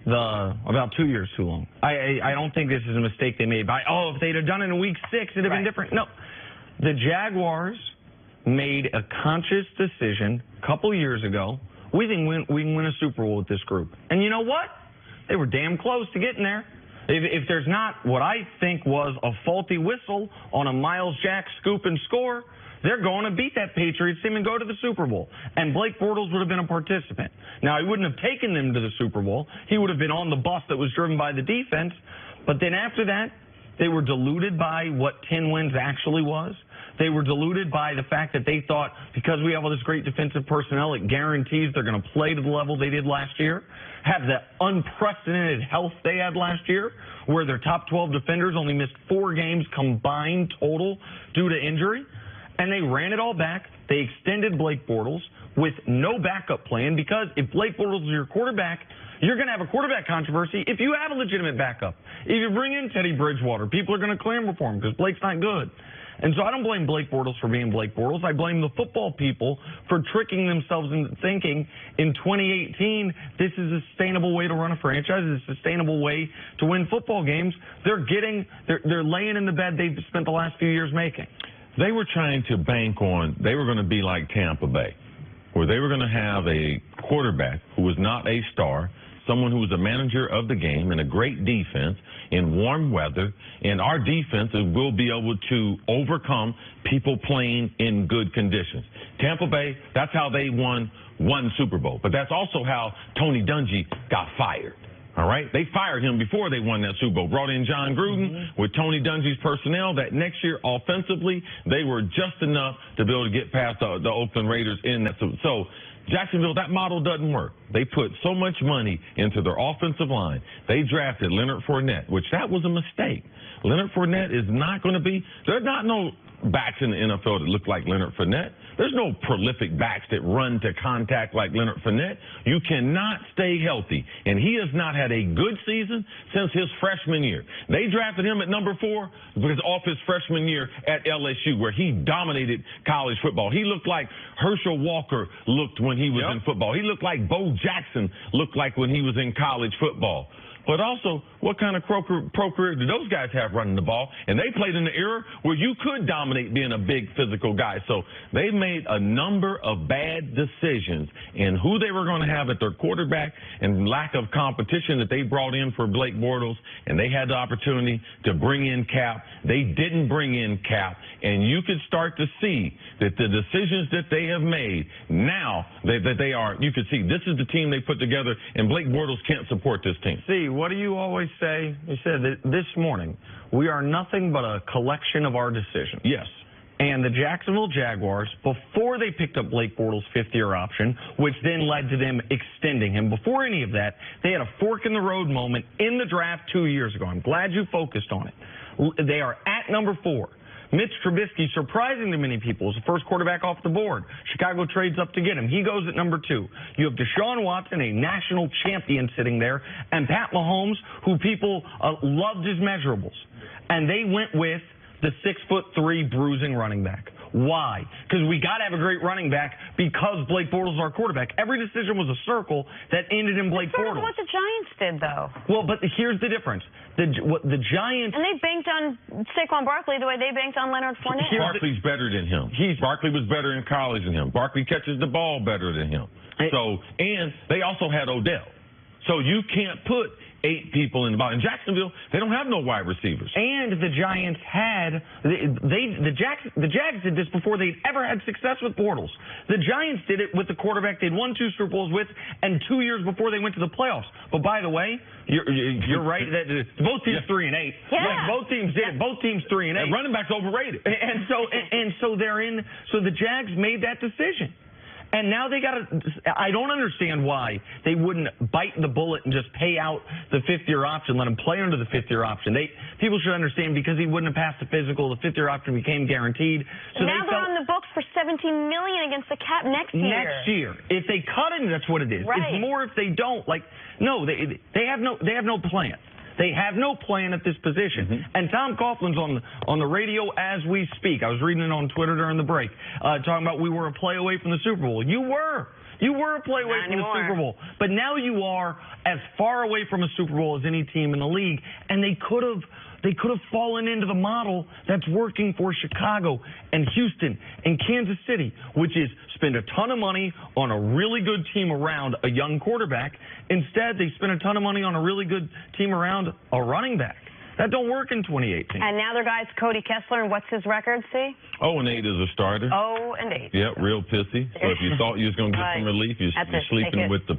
about 2 years too long. I don't think this is a mistake they made. If they'd have done it in week 6, it'd have been different. No. The Jaguars made a conscious decision a couple years ago. We think we can win a Super Bowl with this group. And you know what? They were damn close to getting there. If there's not what I think was a faulty whistle on a Miles Jack scoop and score, they're going to beat that Patriots team and go to the Super Bowl. And Blake Bortles would have been a participant. Now, he wouldn't have taken them to the Super Bowl. He would have been on the bus that was driven by the defense. But then after that, they were deluded by what 10 wins actually was. They were deluded by the fact that they thought because we have all this great defensive personnel, it guarantees they're going to play to the level they did last year, have the unprecedented health they had last year, where their top 12 defenders only missed 4 games combined total due to injury. And they ran it all back. They extended Blake Bortles with no backup plan, because if Blake Bortles is your quarterback, you're going to have a quarterback controversy if you have a legitimate backup. If you bring in Teddy Bridgewater, people are going to clamor for him because Blake's not good. And so I don't blame Blake Bortles for being Blake Bortles. I blame the football people for tricking themselves into thinking in 2018 this is a sustainable way to run a franchise, a sustainable way to win football games. They're laying in the bed they've spent the last few years making. They were trying to bank on, they were going to be like Tampa Bay, where they were going to have a quarterback who was not a star, someone who was a manager of the game and a great defense in warm weather, and our defense will be able to overcome people playing in good conditions. Tampa Bay, that's how they won one Super Bowl, but that's also how Tony Dungy got fired. All right? They fired him before they won that Super Bowl. Brought in John Gruden with Tony Dungy's personnel. That next year, offensively, they were just enough to be able to get past the Oakland Raiders in that. So Jacksonville, that model doesn't work. They put so much money into their offensive line. They drafted Leonard Fournette, which that was a mistake. Leonard Fournette is not going to be – there's not no backs in the NFL that look like Leonard Fournette. There's no prolific backs that run to contact like Leonard Fournette. You cannot stay healthy. And he has not had a good season since his freshman year. They drafted him at number 4 because off his freshman year at LSU, where he dominated college football. He looked like Herschel Walker looked when he was in football. He looked like Bo Jackson looked like when he was in college football. But also, what kind of pro career do those guys have running the ball? And they played in the era where you could dominate being a big physical guy. So they made a number of bad decisions in who they were going to have at their quarterback and lack of competition that they brought in for Blake Bortles. And they had the opportunity to bring in Cap. They didn't bring in Cap. And you could start to see that the decisions that they have made now, you could see this is the team they put together, and Blake Bortles can't support this team. See, what do you always say? You said that this morning, we are nothing but a collection of our decisions. Yes. And the Jacksonville Jaguars, before they picked up Blake Bortles' 5th-year option, which then led to them extending him, before any of that, they had a fork-in-the-road moment in the draft 2 years ago. I'm glad you focused on it. They are at number 4. Mitch Trubisky, surprising to many people, is the first quarterback off the board. Chicago trades up to get him. He goes at number 2. You have Deshaun Watson, a national champion, sitting there, and Pat Mahomes, who people loved his measurables. And they went with the 6'3" bruising running back. Why? Because we got to have a great running back because Blake Bortles is our quarterback. Every decision was a circle that ended in Blake Bortles. That's what the Giants did, though. Well, but here's the difference. The Giants... And they banked on Saquon Barkley the way they banked on Leonard Fournette. Barkley's better than him. Barkley was better in college than him. Barkley catches the ball better than him. And they also had Odell. So you can't put 8 people in the ball. In Jacksonville, they don't have no wide receivers. And the Giants had the Jags did this before they'd ever had success with Bortles. The Giants did it with the quarterback they'd won 2 Super Bowls with, and 2 years before they went to the playoffs. But by the way, you're right that both teams 3-8. Yeah. Like both teams did. Both teams 3-8. And running back's overrated. And so they're in. So the Jags made that decision. And now they got to – I don't understand why they wouldn't bite the bullet and just pay out the 5th-year option, let him play under the 5th-year option. People should understand because he wouldn't have passed the physical, the 5th-year option became guaranteed. So now they're on the books for $17 million against the cap next year. Next year. If they cut him, that's what it is. Right. It's more if they don't. No, they have no plan. They have no plan at this position. And Tom Coughlin's on the radio as we speak. I was reading it on Twitter during the break, talking about we were a play away from the Super Bowl. You were. You were a play away Not from anymore. the Super Bowl, but now you are as far away from a Super Bowl as any team in the league, and they could have fallen into the model that's working for Chicago and Houston and Kansas City, which is spend a ton of money on a really good team around a young quarterback. Instead, they spend a ton of money on a really good team around a running back. That don't work in 2018. And now their guy's Cody Kessler, and what's his record, see? 0-8 as a starter. 0-8. Yep, real pissy. So if you thought you was going to get some relief, you're That's it. sleeping Take it. with the